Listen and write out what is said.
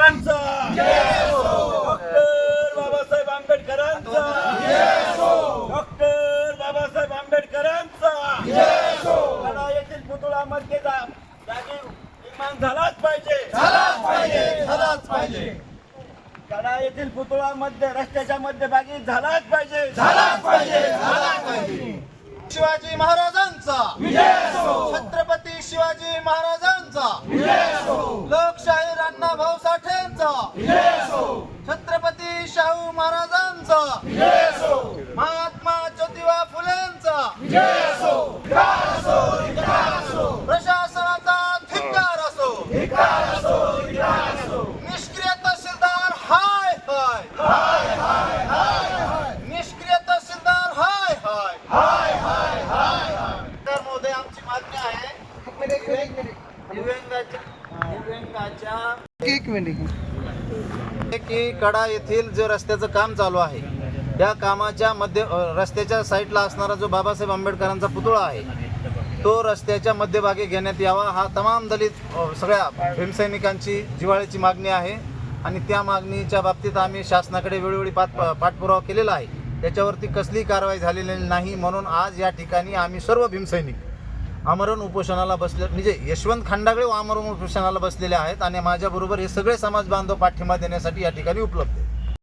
आंबेडकरांचा, डॉक्टर बाबासाहेब आंबेडकरांचा, डॉक्टर बाबासाहेब आंबेडकरांचा. कडा येथील पुतळ्यामध्ये जागी निर्माण झालाच पाहिजे, झालाच पाहिजे. कडा येथील पुतळ्यामध्ये रस्त्याच्या मध्यभागी झालाच पाहिजे, शिवाजी महाराजांचा, छत्रपती शिवाजी महाराजांचा, लोकशाही अण्णाभाऊ साठेंचा, छत्रपती शाहू महाराजांचा, महात्मा ज्योतिबा फुलेंचा, प्रशासनाचा धिक्कार असो, निष्क्रिय तहसीलदार हाय हाय, निष्क्रिय तहसीलदार हाय हाय. तर मोदी आमची मागणी आहे की कडा येथील जे रस्त्याचं काम चालू आहे या कामाच्या रस्त्याच्या साईडला असणारा जो बाबासाहेब आंबेडकरांचा पुतळा आहे तो रस्त्याच्या मध्यभागी घेण्यात यावा. हा तमाम दलित सगळ्या भीमसैनिकांची जिव्हाळ्याची मागणी आहे आणि त्या मागणीच्या बाबतीत आम्ही शासनाकडे वेळोवेळी पाठपुरावा केलेला आहे. त्याच्यावरती कसलीही कारवाई झालेली नाही. म्हणून आज या ठिकाणी आम्ही सर्व भीमसैनिक आमरण उपोषणाला बसले, म्हणजे यशवंत खंडागळे आमरण उपोषणाला बसलेले आहेत आणि माझ्याबरोबर हे सगळे समाज बांधव पाठिंबा देण्यासाठी या ठिकाणी उपलब्ध आहेत.